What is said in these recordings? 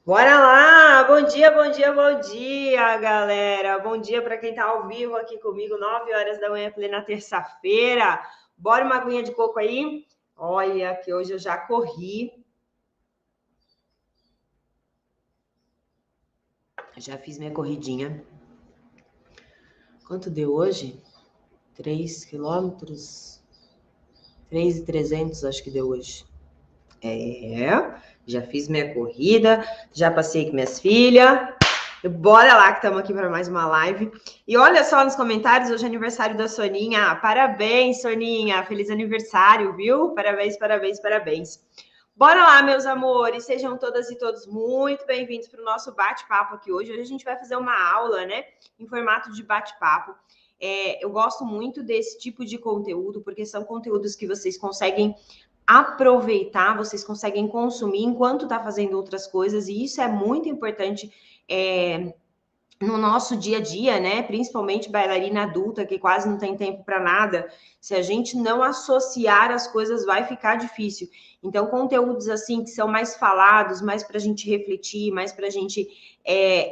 Bora lá! Bom dia, bom dia, bom dia, galera! Bom dia para quem tá ao vivo aqui comigo, 9 horas da manhã, plena terça-feira. Bora uma aguinha de coco aí? Olha, que hoje eu já corri. Já fiz minha corridinha. Quanto deu hoje? 3 quilômetros? 3.300 acho que deu hoje. Já fiz minha corrida, já passei com minhas filhas. Bora lá que estamos aqui para mais uma live. E olha só nos comentários, hoje é aniversário da Soninha. Parabéns, Soninha. Feliz aniversário, viu? Parabéns, parabéns, parabéns. Bora lá, meus amores. Sejam todas e todos muito bem-vindos para o nosso bate-papo aqui hoje. Hoje a gente vai fazer uma aula, né? Em formato de bate-papo. Eu gosto muito desse tipo de conteúdo, porque são conteúdos que vocês conseguem aproveitar, vocês conseguem consumir enquanto está fazendo outras coisas, e isso é muito importante no nosso dia a dia, né? Principalmente bailarina adulta, que quase não tem tempo para nada. Se a gente não associar as coisas, vai ficar difícil. Então, conteúdos assim que são mais falados, mais para a gente refletir, mais para a gente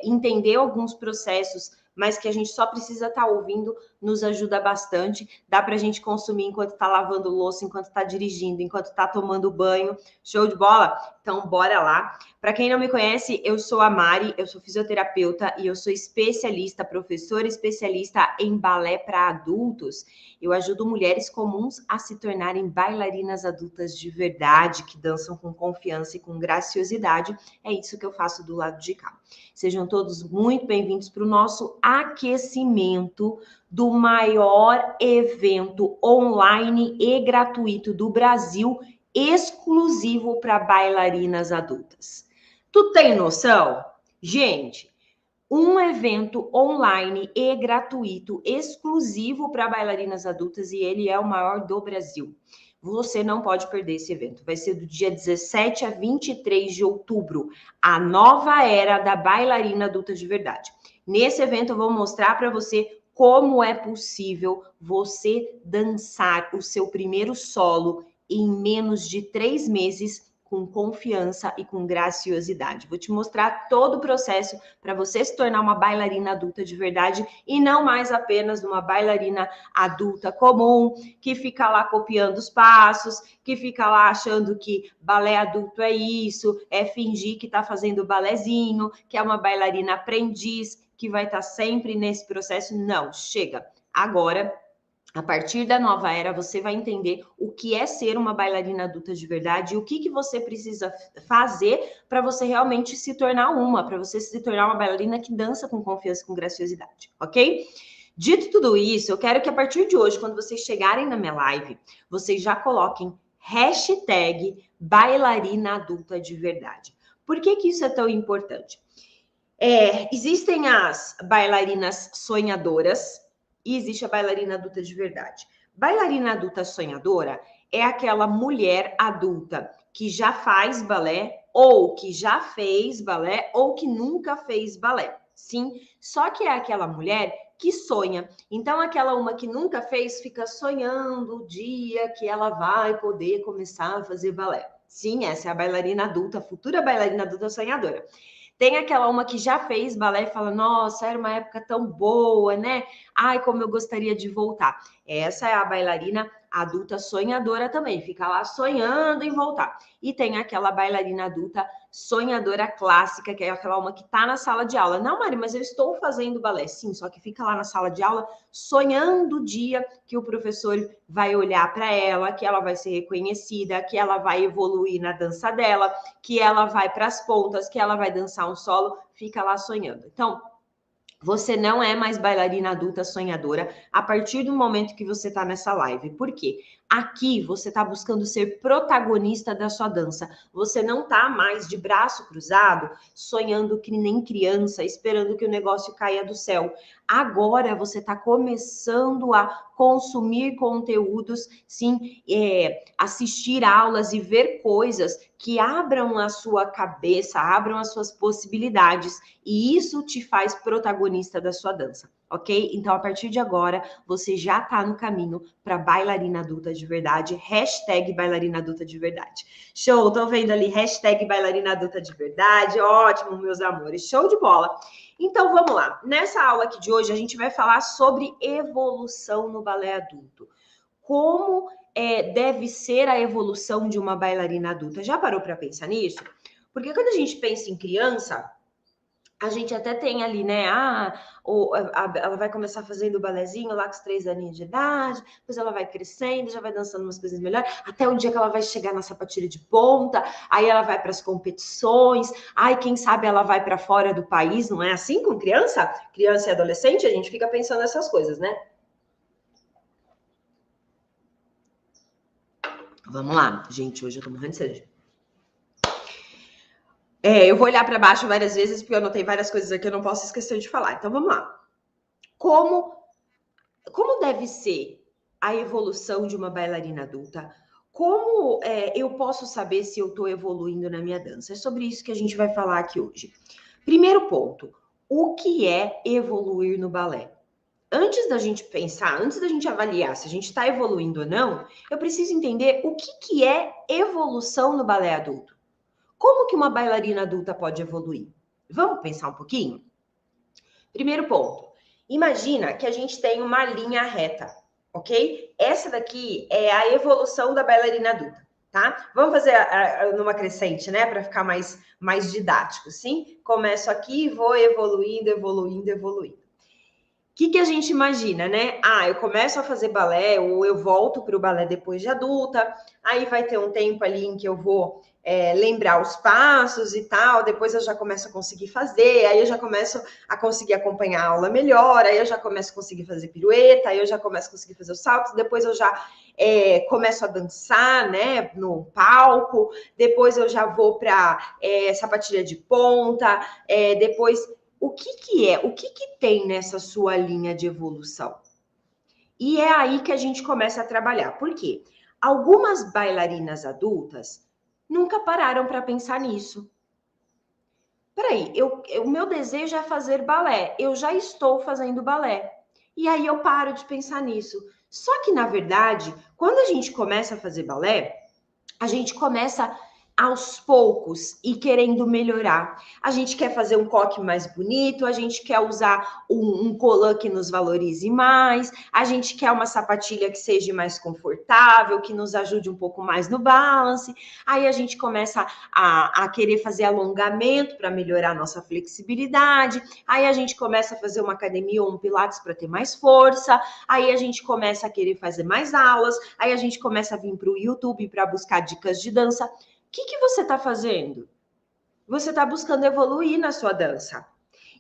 entender alguns processos, mas que a gente só precisa estar ouvindo, nos ajuda bastante. Dá para a gente consumir enquanto está lavando louça, enquanto está dirigindo, enquanto está tomando banho. Show de bola? Então, bora lá. Para quem não me conhece, eu sou a Mari, eu sou fisioterapeuta e eu sou especialista, professora especialista em balé para adultos. Eu ajudo mulheres comuns a se tornarem bailarinas adultas de verdade, que dançam com confiança e com graciosidade. É isso que eu faço do lado de cá. Sejam todos muito bem-vindos para o nosso aquecimento do maior evento online e gratuito do Brasil, exclusivo para bailarinas adultas. Tu tem noção? Gente, um evento online e gratuito, exclusivo para bailarinas adultas, e ele é o maior do Brasil. Você não pode perder esse evento. Vai ser do dia 17 a 23 de outubro, a nova era da bailarina adulta de verdade. Nesse evento eu vou mostrar para você como é possível você dançar o seu primeiro solo em menos de 3 meses com confiança e com graciosidade. Vou te mostrar todo o processo para você se tornar uma bailarina adulta de verdade e não mais apenas uma bailarina adulta comum que fica lá copiando os passos, que fica lá achando que balé adulto é isso, é fingir que está fazendo balézinho, que é uma bailarina aprendiz, que vai estar sempre nesse processo. Não, chega. Agora, a partir da nova era, você vai entender o que é ser uma bailarina adulta de verdade e o que você precisa fazer para você realmente se tornar para você se tornar uma bailarina que dança com confiança e com graciosidade, ok? Dito tudo isso, eu quero que a partir de hoje, quando vocês chegarem na minha live, vocês já coloquem hashtag bailarina adulta de verdade. Por que isso é tão importante? Existem as bailarinas sonhadoras e existe a bailarina adulta de verdade. Bailarina adulta sonhadora é aquela mulher adulta que já faz balé, ou que já fez balé, ou que nunca fez balé. Sim, só que é aquela mulher que sonha. Então, aquela uma que nunca fez fica sonhando o dia que ela vai poder começar a fazer balé. Sim, essa é a bailarina adulta, a futura bailarina adulta sonhadora. Tem aquela uma que já fez balé e fala, nossa, era uma época tão boa, né? Ai, como eu gostaria de voltar. Essa é a bailarina adulta sonhadora também, fica lá sonhando em voltar. E tem aquela bailarina adulta sonhadora clássica, que é aquela uma que tá na sala de aula. Não, Mari, mas eu estou fazendo balé. Sim, só que fica lá na sala de aula sonhando o dia que o professor vai olhar para ela, que ela vai ser reconhecida, que ela vai evoluir na dança dela, que ela vai para as pontas, que ela vai dançar um solo, fica lá sonhando. Então, você não é mais bailarina adulta sonhadora a partir do momento que você está nessa live. Por quê? Aqui você está buscando ser protagonista da sua dança. Você não está mais de braço cruzado, sonhando que nem criança, esperando que o negócio caia do céu. Agora você está começando a consumir conteúdos, sim, assistir aulas e ver coisas que abram a sua cabeça, abram as suas possibilidades. E isso te faz protagonista da sua dança, ok? Então, a partir de agora, você já tá no caminho para bailarina adulta de verdade, hashtag bailarina adulta de verdade. Show, tô vendo ali, hashtag bailarina adulta de verdade, ótimo, meus amores, show de bola. Então, vamos lá. Nessa aula aqui de hoje, a gente vai falar sobre evolução no balé adulto. Como deve ser a evolução de uma bailarina adulta? Já parou para pensar nisso? Porque quando a gente pensa em criança, a gente até tem ali, né? Ela vai começar fazendo balezinho lá com os 3 aninhos de idade, depois ela vai crescendo, já vai dançando umas coisas melhores, até o dia que ela vai chegar na sapatilha de ponta, aí ela vai para as competições, aí quem sabe ela vai para fora do país, não é assim com criança? Criança e adolescente, a gente fica pensando nessas coisas, né? Vamos lá, gente, hoje eu tô morrendo de sede. Eu vou olhar para baixo várias vezes, porque eu anotei várias coisas aqui, eu não posso esquecer de falar. Então, vamos lá. Como deve ser a evolução de uma bailarina adulta? Como eu posso saber se eu estou evoluindo na minha dança? É sobre isso que a gente vai falar aqui hoje. Primeiro ponto, o que é evoluir no balé? Antes da gente pensar, antes da gente avaliar se a gente está evoluindo ou não, eu preciso entender o que é evolução no balé adulto. Como que uma bailarina adulta pode evoluir? Vamos pensar um pouquinho? Primeiro ponto. Imagina que a gente tem uma linha reta, ok? Essa daqui é a evolução da bailarina adulta, tá? Vamos fazer numa crescente, né? Para ficar mais didático, sim? Começo aqui e vou evoluindo, evoluindo, evoluindo. O que a gente imagina, né? Eu começo a fazer balé, ou eu volto para o balé depois de adulta, aí vai ter um tempo ali em que eu vou lembrar os passos e tal, depois eu já começo a conseguir fazer, aí eu já começo a conseguir acompanhar a aula melhor, aí eu já começo a conseguir fazer pirueta, aí eu já começo a conseguir fazer os saltos, depois eu já começo a dançar, né, no palco, depois eu já vou para sapatilha de ponta, depois... O que tem nessa sua linha de evolução? E é aí que a gente começa a trabalhar. Por quê? Algumas bailarinas adultas nunca pararam para pensar nisso. Peraí, o meu desejo é fazer balé. Eu já estou fazendo balé. E aí eu paro de pensar nisso. Só que, na verdade, quando a gente começa a fazer balé, a gente começa aos poucos e querendo melhorar. A gente quer fazer um coque mais bonito, a gente quer usar um colã que nos valorize mais, a gente quer uma sapatilha que seja mais confortável, que nos ajude um pouco mais no balance. Aí a gente começa a querer fazer alongamento para melhorar a nossa flexibilidade. Aí a gente começa a fazer uma academia ou um pilates para ter mais força. Aí a gente começa a querer fazer mais aulas. Aí a gente começa a vir para o YouTube para buscar dicas de dança. O que você está fazendo? Você está buscando evoluir na sua dança.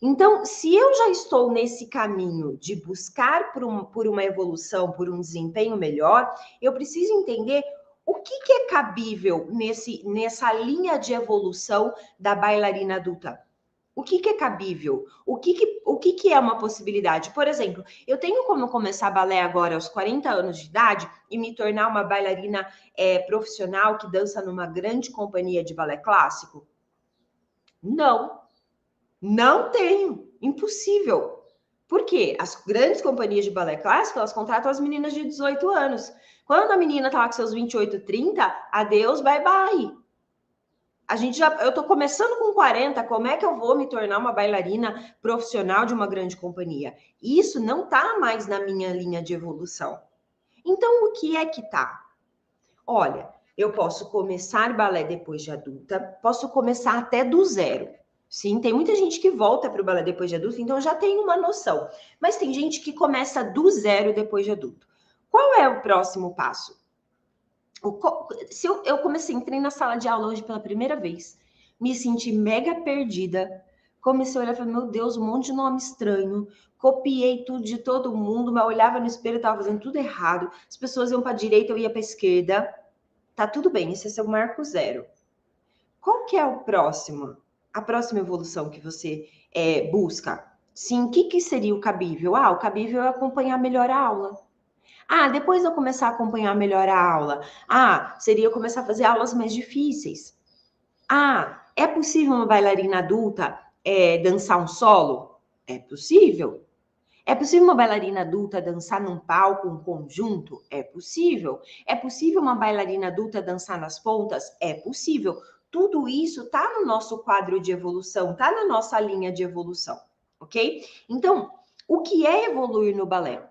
Então, se eu já estou nesse caminho de buscar por uma evolução, por um desempenho melhor, eu preciso entender o que é cabível nessa linha de evolução da bailarina adulta. O que é cabível? O que é uma possibilidade? Por exemplo, eu tenho como começar balé agora aos 40 anos de idade e me tornar uma bailarina profissional que dança numa grande companhia de balé clássico? Não tenho. Impossível. Por quê? As grandes companhias de balé clássico, elas contratam as meninas de 18 anos. Quando a menina tá lá com seus 28, 30, adeus, bye bye. Eu tô começando com 40, como é que eu vou me tornar uma bailarina profissional de uma grande companhia? Isso não tá mais na minha linha de evolução. Então, o que é que tá? Olha, eu posso começar balé depois de adulta, posso começar até do zero. Sim, tem muita gente que volta para o balé depois de adulto, então já tem uma noção. Mas tem gente que começa do zero depois de adulto. Qual é o próximo passo? Se eu comecei, entrei na sala de aula hoje pela primeira vez, me senti mega perdida, comecei a olhar e falei, meu Deus, um monte de nome estranho, copiei tudo de todo mundo, mas olhava no espelho e estava fazendo tudo errado, as pessoas iam para a direita, eu ia para a esquerda, tá tudo bem, esse é seu marco zero. Qual que é o próximo? A próxima evolução que você busca? Sim, o que seria o cabível? O cabível é acompanhar melhor a aula. Depois de eu começar a acompanhar melhor a aula, seria eu começar a fazer aulas mais difíceis. É possível uma bailarina adulta dançar um solo? É possível. É possível uma bailarina adulta dançar num palco, um conjunto? É possível. É possível uma bailarina adulta dançar nas pontas? É possível. Tudo isso está no nosso quadro de evolução, está na nossa linha de evolução, ok? Então, o que é evoluir no balé?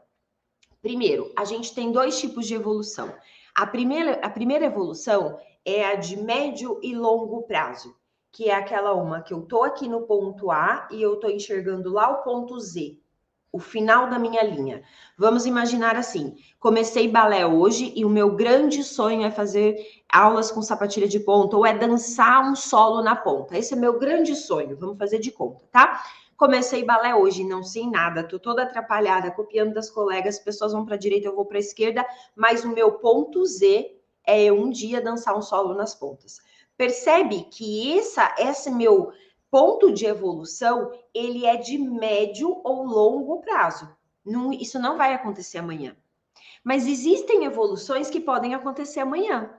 Primeiro, a gente tem dois tipos de evolução. A primeira evolução é a de médio e longo prazo, que é aquela uma que eu tô aqui no ponto A e eu tô enxergando lá o ponto Z, o final da minha linha. Vamos imaginar assim: comecei balé hoje e o meu grande sonho é fazer aulas com sapatilha de ponta ou é dançar um solo na ponta. Esse é meu grande sonho. Vamos fazer de conta, tá? Comecei balé hoje, não sei nada, tô toda atrapalhada, copiando das colegas, pessoas vão para a direita, eu vou para a esquerda, mas o meu ponto Z é eu um dia dançar um solo nas pontas. Percebe que esse meu ponto de evolução, ele é de médio ou longo prazo. Não, isso não vai acontecer amanhã. Mas existem evoluções que podem acontecer amanhã.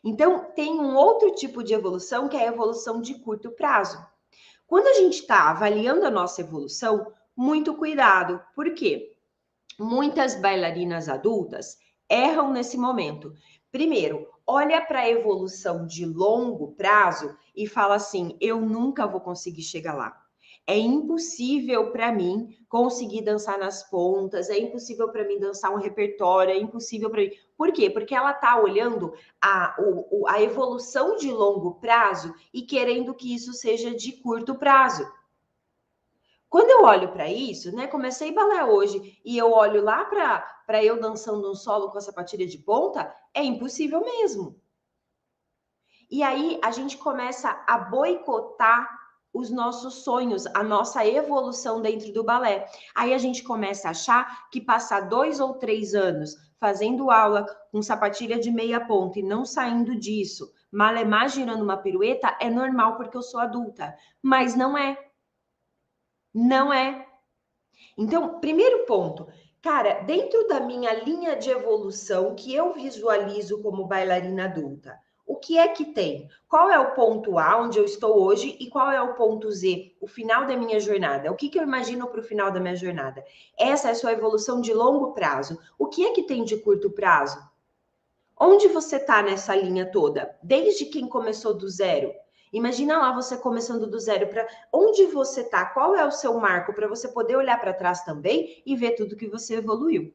Então, tem um outro tipo de evolução que é a evolução de curto prazo. Quando a gente está avaliando a nossa evolução, muito cuidado. Por quê? Muitas bailarinas adultas erram nesse momento. Primeiro, olha para a evolução de longo prazo e fala assim: eu nunca vou conseguir chegar lá. É impossível para mim conseguir dançar nas pontas, é impossível para mim dançar um repertório, é impossível para mim. Por quê? Porque ela está olhando a evolução de longo prazo e querendo que isso seja de curto prazo. Quando eu olho para isso, né? Comecei balé hoje e eu olho lá para eu dançando um solo com a sapatilha de ponta, é impossível mesmo. E aí a gente começa a boicotar os nossos sonhos, a nossa evolução dentro do balé. Aí a gente começa a achar que passar 2 ou 3 anos fazendo aula com sapatilha de meia ponta e não saindo disso, malemar girando uma pirueta, é normal porque eu sou adulta. Mas não é. Não é. Então, primeiro ponto, cara, dentro da minha linha de evolução que eu visualizo como bailarina adulta, o que é que tem? Qual é o ponto A, onde eu estou hoje, e qual é o ponto Z, o final da minha jornada? O que eu imagino para o final da minha jornada? Essa é a sua evolução de longo prazo. O que é que tem de curto prazo? Onde você está nessa linha toda? Desde quem começou do zero? Imagina lá você começando do zero, para onde você está? Qual é o seu marco para você poder olhar para trás também e ver tudo que você evoluiu?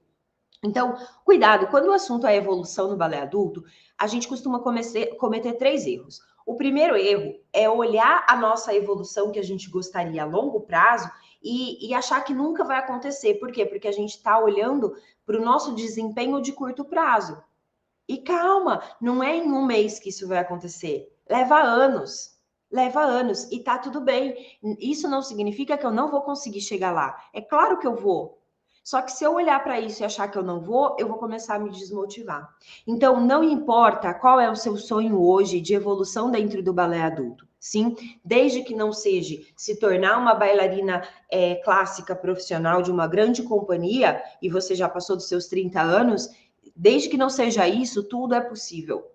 Então, cuidado, quando o assunto é evolução no balé adulto, a gente costuma cometer 3 erros. O primeiro erro é olhar a nossa evolução que a gente gostaria a longo prazo e achar que nunca vai acontecer. Por quê? Porque a gente está olhando para o nosso desempenho de curto prazo. E calma, não é em um mês que isso vai acontecer. Leva anos e tá tudo bem. Isso não significa que eu não vou conseguir chegar lá. É claro que eu vou. Só que se eu olhar para isso e achar que eu não vou, eu vou começar a me desmotivar. Então, não importa qual é o seu sonho hoje de evolução dentro do balé adulto. Sim, desde que não seja se tornar uma bailarina clássica profissional de uma grande companhia e você já passou dos seus 30 anos, desde que não seja isso, tudo é possível,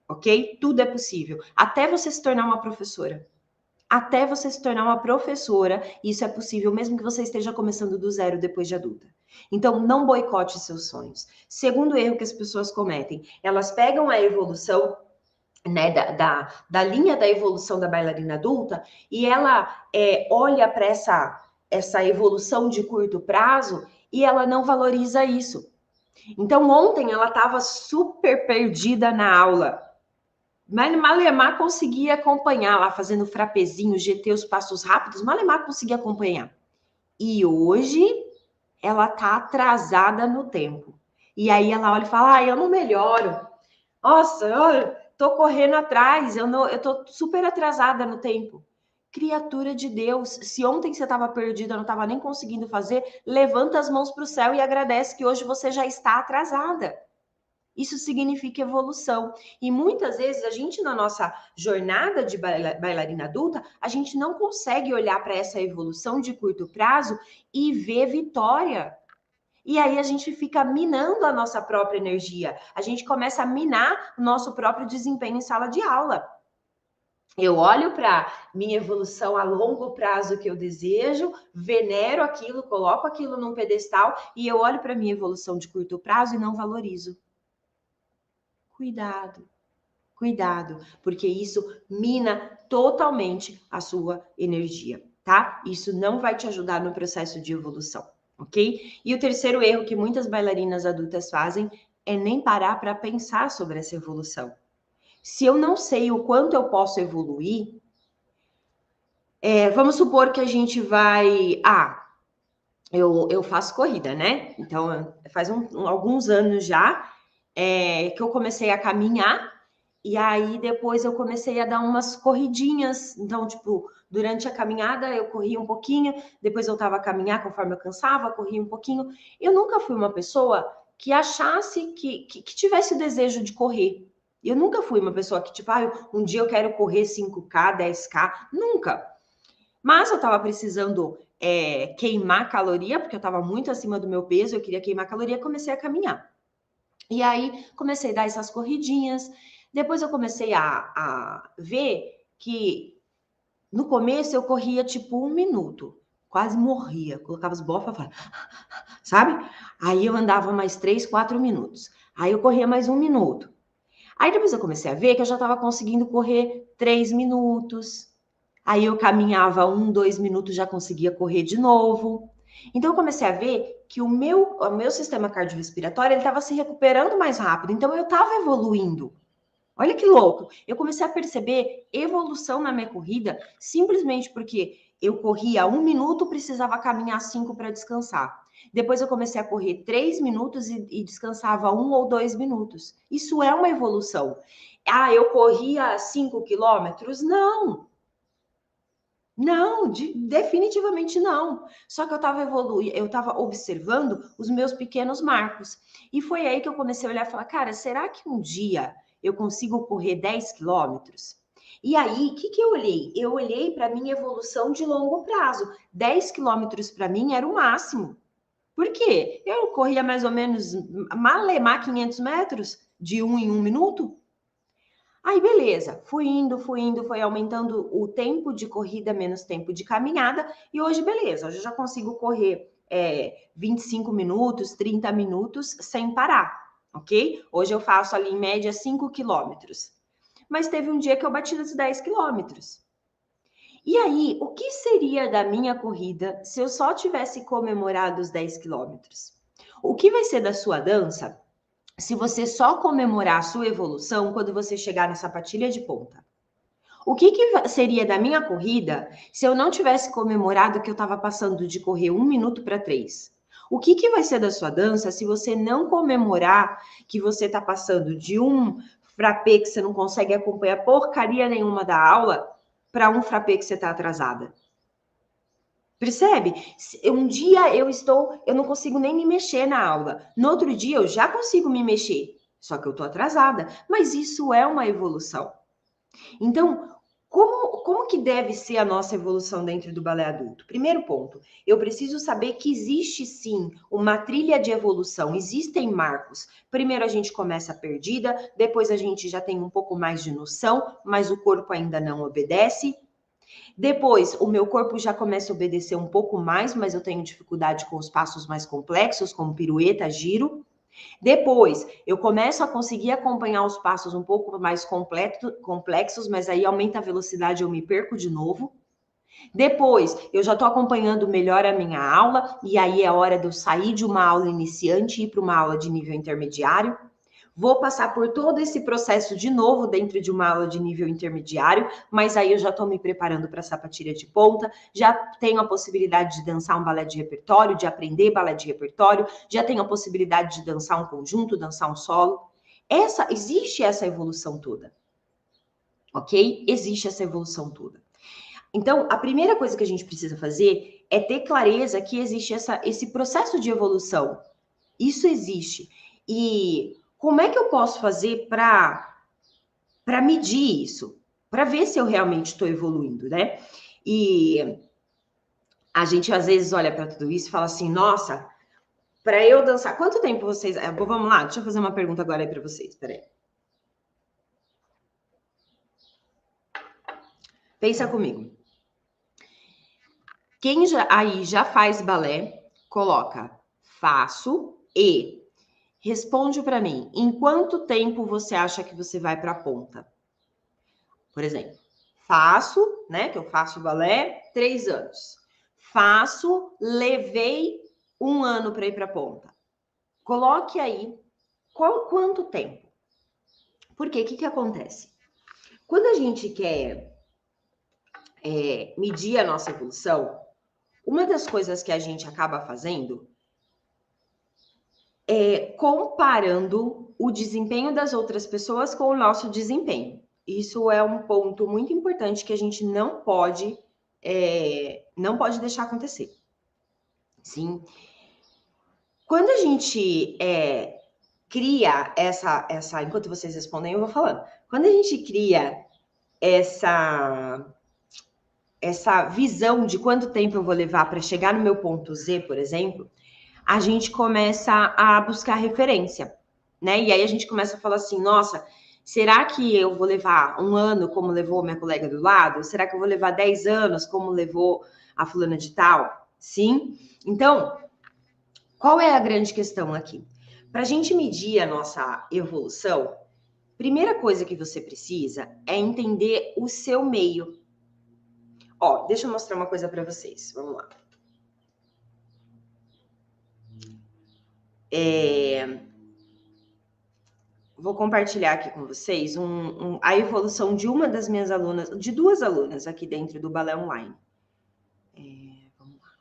ok? Tudo é possível. Até você se tornar uma professora. Até você se tornar uma professora, isso é possível, mesmo que você esteja começando do zero depois de adulta. Então, não boicote seus sonhos. Segundo erro que as pessoas cometem, elas pegam a evolução, né, da linha da evolução da bailarina adulta e ela olha para essa evolução de curto prazo e ela não valoriza isso. Então, ontem ela estava super perdida na aula. Mas Malemar conseguia acompanhar lá, fazendo frapezinho, GT, os passos rápidos. Malemar conseguia acompanhar. E hoje ela tá atrasada no tempo. E aí ela olha e fala: eu não melhoro. Nossa, eu tô correndo atrás, eu tô super atrasada no tempo. Criatura de Deus, se ontem você estava perdida, não estava nem conseguindo fazer, levanta as mãos para o céu e agradece que hoje você já está atrasada. Isso significa evolução. E muitas vezes a gente, na nossa jornada de bailarina adulta, a gente não consegue olhar para essa evolução de curto prazo e ver vitória. E aí a gente fica minando a nossa própria energia. A gente começa a minar o nosso próprio desempenho em sala de aula. Eu olho para minha evolução a longo prazo que eu desejo, venero aquilo, coloco aquilo num pedestal e eu olho para minha evolução de curto prazo e não valorizo. Cuidado, cuidado, porque isso mina totalmente a sua energia, tá? Isso não vai te ajudar no processo de evolução, ok? E o terceiro erro que muitas bailarinas adultas fazem é nem parar para pensar sobre essa evolução. Se eu não sei o quanto eu posso evoluir, vamos supor que a gente vai. Eu faço corrida, né? Então, faz alguns anos já que eu comecei a caminhar, e aí depois eu comecei a dar umas corridinhas. Então, tipo, durante a caminhada eu corria um pouquinho, depois eu tava a caminhar conforme eu cansava, corria um pouquinho. Eu nunca fui uma pessoa que achasse que tivesse o desejo de correr. Eu nunca fui uma pessoa que, tipo, um dia eu quero correr 5K, 10K. Nunca. Mas eu estava precisando queimar caloria, porque eu estava muito acima do meu peso, eu queria queimar caloria, comecei a caminhar. E aí comecei a dar essas corridinhas. Depois eu comecei a ver que no começo eu corria tipo 1 minuto, quase morria, colocava as bofas, sabe? Aí eu andava mais 3, 4 minutos. Aí eu corria mais 1 minuto. Aí depois eu comecei a ver que eu já estava conseguindo correr 3 minutos. Aí eu caminhava 1, 2 minutos, já conseguia correr de novo. Então eu comecei a ver que o meu sistema cardiorrespiratório ele estava se recuperando mais rápido. Então eu estava evoluindo. Olha que louco! Eu comecei a perceber evolução na minha corrida simplesmente porque eu corria 1 minuto, precisava caminhar 5 para descansar. Depois eu comecei a correr 3 minutos e descansava 1 ou 2 minutos. Isso é uma evolução. Eu corria 5 quilômetros? Não! Não, definitivamente não. Só que eu estava evoluindo, eu estava observando os meus pequenos marcos. E foi aí que eu comecei a olhar e falar, cara, será que um dia eu consigo correr 10 quilômetros? E aí, o que eu olhei? Eu olhei para a minha evolução de longo prazo. 10 quilômetros para mim era o máximo. Por quê? Eu corria mais ou menos, malemar 500 metros de 1 em 1 minuto. Aí, beleza, fui indo, foi aumentando o tempo de corrida, menos tempo de caminhada, e hoje, beleza, hoje eu já consigo correr 25 minutos, 30 minutos sem parar, ok? Hoje eu faço ali em média 5 quilômetros. Mas teve um dia que eu bati nos 10 quilômetros. E aí, o que seria da minha corrida se eu só tivesse comemorado os 10 quilômetros? O que vai ser da sua dança se você só comemorar a sua evolução quando você chegar na sapatilha de ponta? O que seria da minha corrida se eu não tivesse comemorado que eu estava passando de correr 1 minuto para 3? O que vai ser da sua dança se você não comemorar que você está passando de um frappé que você não consegue acompanhar porcaria nenhuma da aula para um frappé que você está atrasada? Percebe? Um dia eu não consigo nem me mexer na aula. No outro dia eu já consigo me mexer, só que eu tô atrasada. Mas isso é uma evolução. Então, como que deve ser a nossa evolução dentro do balé adulto? Primeiro ponto, eu preciso saber que existe sim uma trilha de evolução, existem marcos. Primeiro a gente começa perdida, depois a gente já tem um pouco mais de noção, mas o corpo ainda não obedece. Depois, o meu corpo já começa a obedecer um pouco mais, mas eu tenho dificuldade com os passos mais complexos, como pirueta, giro. Depois, eu começo a conseguir acompanhar os passos um pouco mais complexos, mas aí aumenta a velocidade e eu me perco de novo. Depois, eu já estou acompanhando melhor a minha aula, e aí é hora de eu sair de uma aula iniciante e ir para uma aula de nível intermediário. Vou passar por todo esse processo de novo dentro de uma aula de nível intermediário, mas aí eu já estou me preparando para a sapatilha de ponta, já tenho a possibilidade de dançar um balé de repertório, de aprender balé de repertório, já tenho a possibilidade de dançar um conjunto, dançar um solo. Existe essa evolução toda, ok? Existe essa evolução toda. Então, a primeira coisa que a gente precisa fazer é ter clareza que existe esse processo de evolução. Isso existe. E como é que eu posso fazer para medir isso? Para ver se eu realmente estou evoluindo, né? E a gente às vezes olha para tudo isso e fala assim: nossa, para eu dançar, quanto tempo vocês. Vamos lá, deixa eu fazer uma pergunta agora aí para vocês. Peraí. Pensa comigo. Quem já faz balé, coloca faço e responde para mim, em quanto tempo você acha que você vai para a ponta? Por exemplo, faço, né, que eu faço balé, 3 anos. Faço, levei 1 ano para ir para a ponta. Coloque aí quanto tempo. Porque o que acontece? Quando a gente quer medir a nossa evolução, uma das coisas que a gente acaba fazendo comparando o desempenho das outras pessoas com o nosso desempenho. Isso é um ponto muito importante que a gente não pode deixar acontecer. Sim. Quando a gente cria essa, enquanto vocês respondem, eu vou falando. Quando a gente cria essa visão de quanto tempo eu vou levar para chegar no meu ponto Z, por exemplo, a gente começa a buscar referência, né? E aí a gente começa a falar assim, nossa, será que eu vou levar 1 ano como levou minha colega do lado? Será que eu vou levar 10 anos como levou a fulana de tal? Sim? Então, qual é a grande questão aqui? Para a gente medir a nossa evolução, primeira coisa que você precisa é entender o seu meio. Ó, deixa eu mostrar uma coisa para vocês. Vamos lá. Vou compartilhar aqui com vocês a evolução de uma das minhas alunas, de 2 alunas aqui dentro do Balé Online. Vamos lá.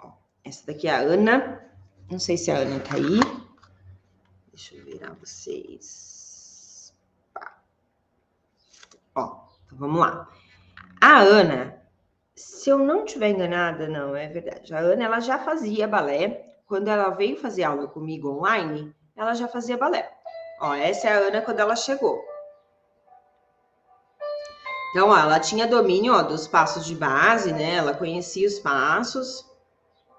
Ó, essa daqui é a Ana. Não sei se a Ana tá aí. Deixa eu virar vocês. Ó, então vamos lá. A Ana, se eu não estiver enganada, não, é verdade. A Ana, ela já fazia balé. Quando ela veio fazer aula comigo online, ela já fazia balé. Ó, essa é a Ana quando ela chegou. Então, ó, ela tinha domínio, ó, dos passos de base, né? Ela conhecia os passos,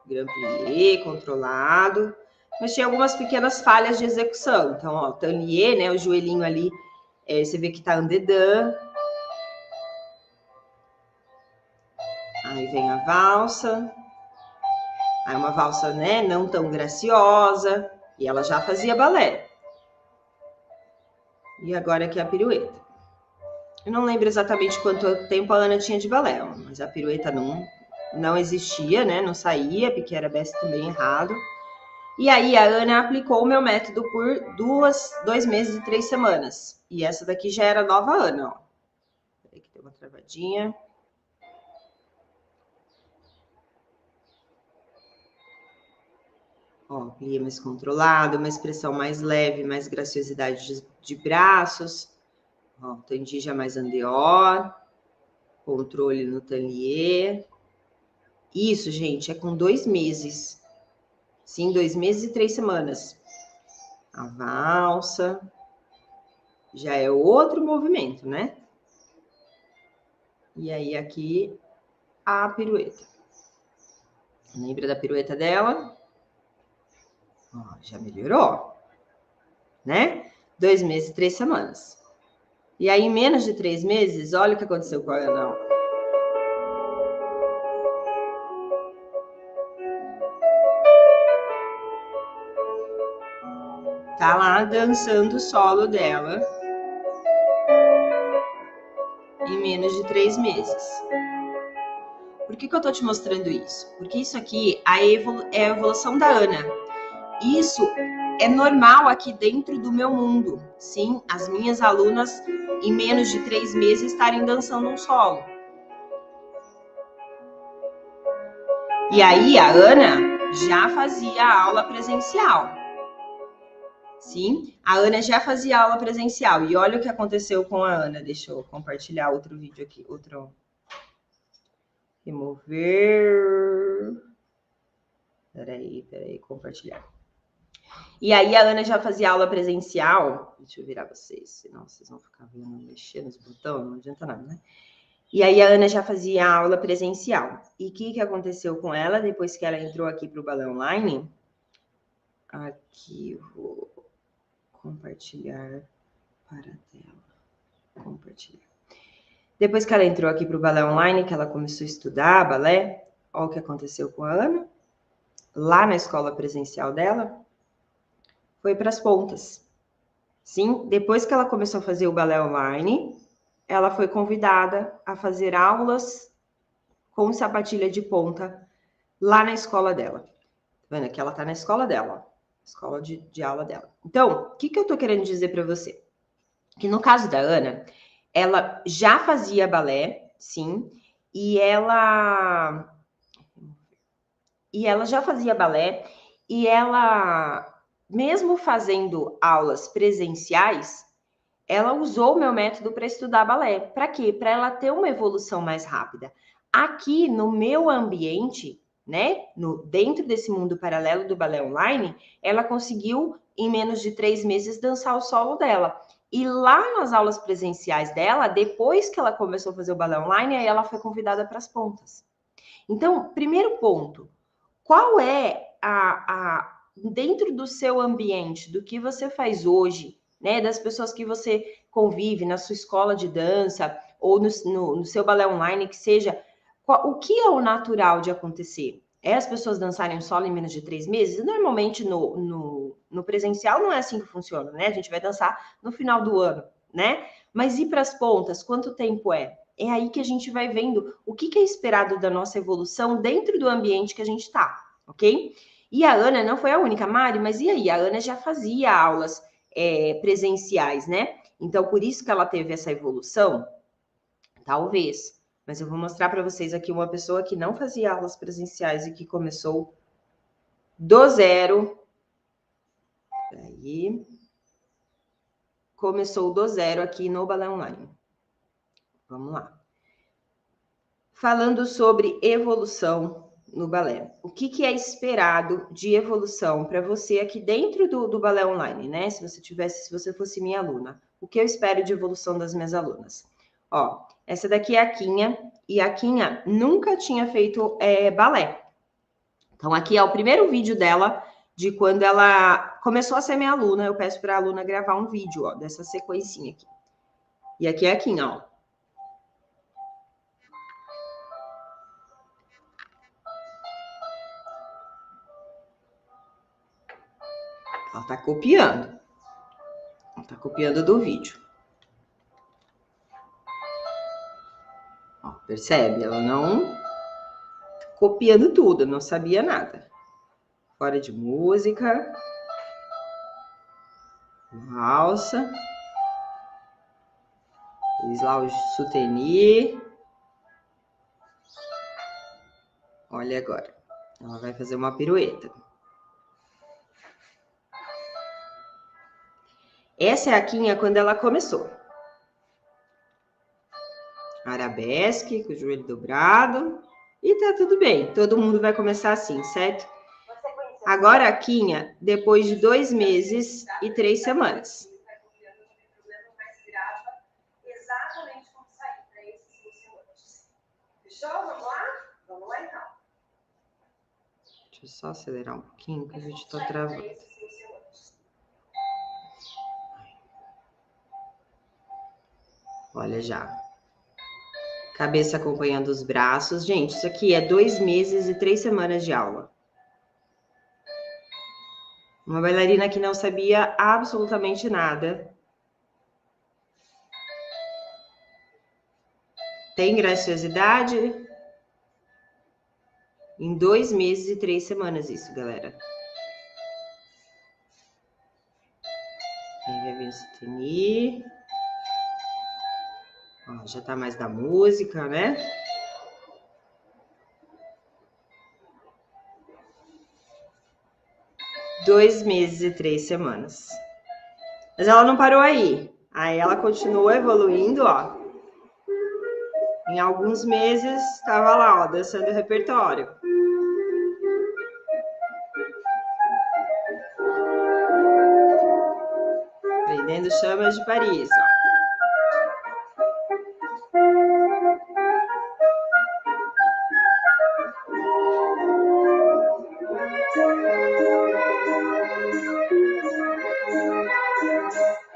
grand plié, controlado, mas tinha algumas pequenas falhas de execução. Então, ó, tanier, né? O joelhinho ali, você vê que tá en dedans. Aí vem a valsa. Aí uma valsa, né? Não tão graciosa. E ela já fazia balé. E agora aqui a pirueta. Eu não lembro exatamente quanto tempo a Ana tinha de balé, mas a pirueta não existia, né? Não saía, porque era também errado. E aí a Ana aplicou o meu método por 2 meses e 3 semanas. E essa daqui já era nova Ana, ó. Peraí que tem uma travadinha. Ó, plié mais controlado, uma expressão mais leve, mais graciosidade de braços. Ó, tendija mais en dehors. Controle no tanier. Isso, gente, é com 2 meses. Sim, 2 meses e 3 semanas. A valsa. Já é outro movimento, né? E aí, aqui, a pirueta. Lembra da pirueta dela? Ó, já melhorou, né? 2 meses e 3 semanas. E aí, em menos de 3 meses, olha o que aconteceu com a Ana. Tá lá dançando o solo dela em menos de 3 meses. Por que eu tô te mostrando isso? Porque isso aqui é a evolução da Ana. Isso é normal aqui dentro do meu mundo. Sim, as minhas alunas, em menos de 3 meses, estarem dançando um solo. E aí, a Ana já fazia aula presencial. Sim, a Ana já fazia aula presencial. E olha o que aconteceu com a Ana. Deixa eu compartilhar outro vídeo aqui. Remover. Peraí, compartilhar. E aí, a Ana já fazia aula presencial. Deixa eu virar vocês, senão vocês vão ficar vendo mexer nos botões, não adianta nada, né? E aí, a Ana já fazia aula presencial. E o que aconteceu com ela depois que ela entrou aqui para o Balé Online? Aqui, vou compartilhar para a tela. Compartilhar. Depois que ela entrou aqui para o balé online, que ela começou a estudar balé, olha o que aconteceu com a Ana. Lá na escola presencial dela, foi para as pontas. Sim, depois que ela começou a fazer o balé online, ela foi convidada a fazer aulas com sapatilha de ponta lá na escola dela. Tá vendo? Aqui ela tá na escola dela, ó. Escola de aula dela. Então, o que eu tô querendo dizer para você? Que no caso da Ana, ela já fazia balé, sim, e ela já fazia balé, e ela, mesmo fazendo aulas presenciais, ela usou o meu método para estudar balé. Para quê? Para ela ter uma evolução mais rápida. Aqui no meu ambiente, né, dentro desse mundo paralelo do balé online, ela conseguiu, em menos de 3 meses, dançar o solo dela. E lá nas aulas presenciais dela, depois que ela começou a fazer o balé online, aí ela foi convidada para as pontas. Então, primeiro ponto, qual é dentro do seu ambiente, do que você faz hoje, né, das pessoas que você convive na sua escola de dança ou no seu balé online, que seja, o que é o natural de acontecer? É as pessoas dançarem solo em menos de 3 meses? Normalmente no presencial não é assim que funciona, né? A gente vai dançar no final do ano, né? Mas e para as pontas, quanto tempo é? É aí que a gente vai vendo o que é esperado da nossa evolução dentro do ambiente que a gente está, ok? E a Ana não foi a única, Mari, mas e aí? A Ana já fazia aulas presenciais, né? Então, por isso que ela teve essa evolução? Talvez. Mas eu vou mostrar para vocês aqui uma pessoa que não fazia aulas presenciais e que começou do zero. Aí. Começou do zero aqui no balé online. Vamos lá. Falando sobre evolução no balé. O que é esperado de evolução para você aqui dentro do balé online, né? Se você fosse minha aluna. O que eu espero de evolução das minhas alunas? Ó, essa daqui é a Quinha, e a Quinha nunca tinha feito balé. Então, aqui é o primeiro vídeo dela, de quando ela começou a ser minha aluna. Eu peço para a aluna gravar um vídeo, ó, dessa sequencinha aqui. E aqui é a Quinha, ó. Ela tá copiando. Ela tá copiando do vídeo. Ó, percebe? Ela não tá copiando tudo, não sabia nada. Fora de música. Valsa. Fiz lá o soutenu. Olha agora. Ela vai fazer uma pirueta. Essa é a Quinha quando ela começou. Arabesque, com o joelho dobrado. E tá tudo bem. Todo mundo vai começar assim, certo? Agora a Quinha, depois de 2 meses e 3 semanas. Exatamente como sair para esses funcionários. Fechou? Vamos lá? Vamos lá então. Deixa eu só acelerar um pouquinho, que o vídeo tá travando. Olha já. Cabeça acompanhando os braços. Gente, isso aqui é 2 meses e 3 semanas de aula. Uma bailarina que não sabia absolutamente nada. Tem graciosidade? Em 2 meses e 3 semanas isso, galera. Aí vai vir o soutenu. Ó, já tá mais da música, né? Dois meses e 3 semanas. Mas ela não parou aí. Aí ela continuou evoluindo, ó. Em alguns meses, estava lá, ó, dançando o repertório. Prendendo chamas de Paris, ó.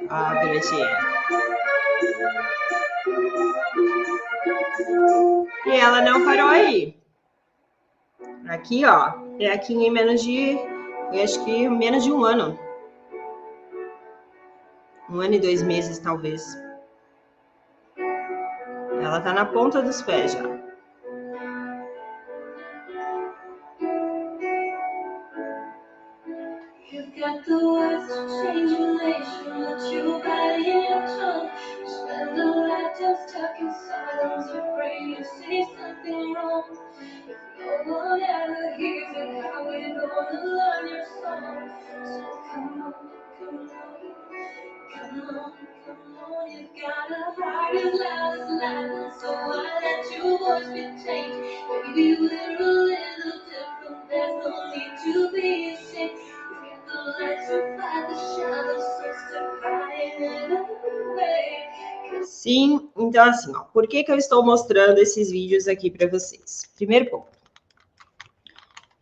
Ó, a piruetinha. E ela não parou aí. Aqui, ó, é aqui em menos de, eu acho que menos de um ano. 1 ano e 2 meses, talvez. Ela tá na ponta dos pés já. You've got the words to change relation, let your body in your tongue. Spend a lifetime stuck in silence, afraid you say something wrong. If no one ever hears it, how we gonna learn your song? So come on, come on, come on, come on. You've got a heart as loud as lightning, so I let your voice be changed. Maybe we're a little different, there's no need to be ashamed. Sim, então assim, ó, por que eu estou mostrando esses vídeos aqui para vocês? Primeiro ponto.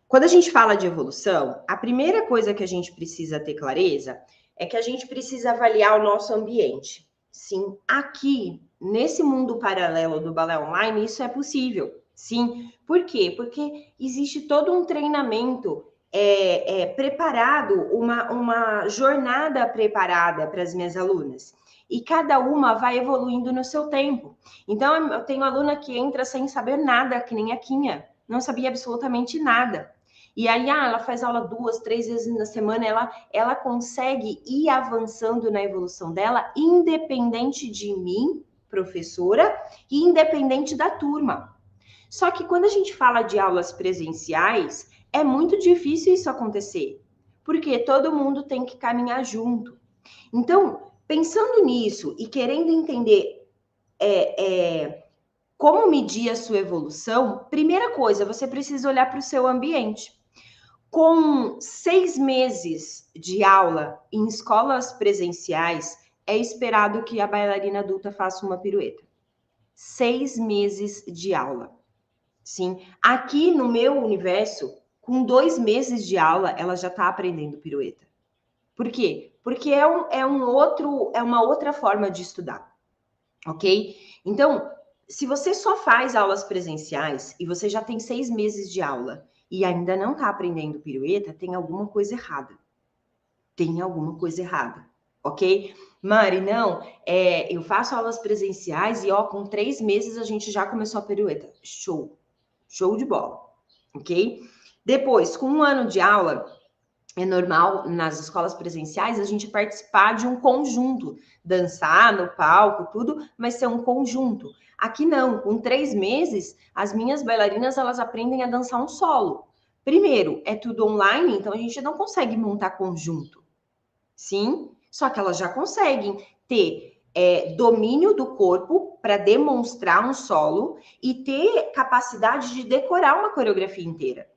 Quando a gente fala de evolução, a primeira coisa que a gente precisa ter clareza é que a gente precisa avaliar o nosso ambiente. Sim, aqui, nesse mundo paralelo do balé online, isso é possível. Sim, por quê? Porque existe todo um treinamento preparado, uma jornada preparada para as minhas alunas. E cada uma vai evoluindo no seu tempo. Então, eu tenho aluna que entra sem saber nada, que nem a Quinha. Não sabia absolutamente nada. E aí, ela faz aula 2, 3 vezes na semana, ela consegue ir avançando na evolução dela, independente de mim, professora, e independente da turma. Só que quando a gente fala de aulas presenciais, é muito difícil isso acontecer, porque todo mundo tem que caminhar junto. Então, pensando nisso e querendo entender como medir a sua evolução, primeira coisa, você precisa olhar para o seu ambiente. Com 6 meses de aula em escolas presenciais, é esperado que a bailarina adulta faça uma pirueta. 6 meses de aula. Sim, aqui no meu universo, com 2 meses de aula, ela já está aprendendo pirueta. Por quê? Porque é uma outra forma de estudar, ok? Então, se você só faz aulas presenciais e você já tem 6 meses de aula e ainda não está aprendendo pirueta, tem alguma coisa errada. Tem alguma coisa errada, ok? Mari, não, eu faço aulas presenciais e, com 3 meses a gente já começou a pirueta. Show! Show de bola, ok? Depois, com 1 ano de aula, é normal nas escolas presenciais a gente participar de um conjunto, dançar no palco, tudo, mas ser um conjunto. Aqui não, com 3 meses, as minhas bailarinas, elas aprendem a dançar um solo. Primeiro, é tudo online, então a gente não consegue montar conjunto. Sim, só que elas já conseguem ter domínio do corpo para demonstrar um solo e ter capacidade de decorar uma coreografia inteira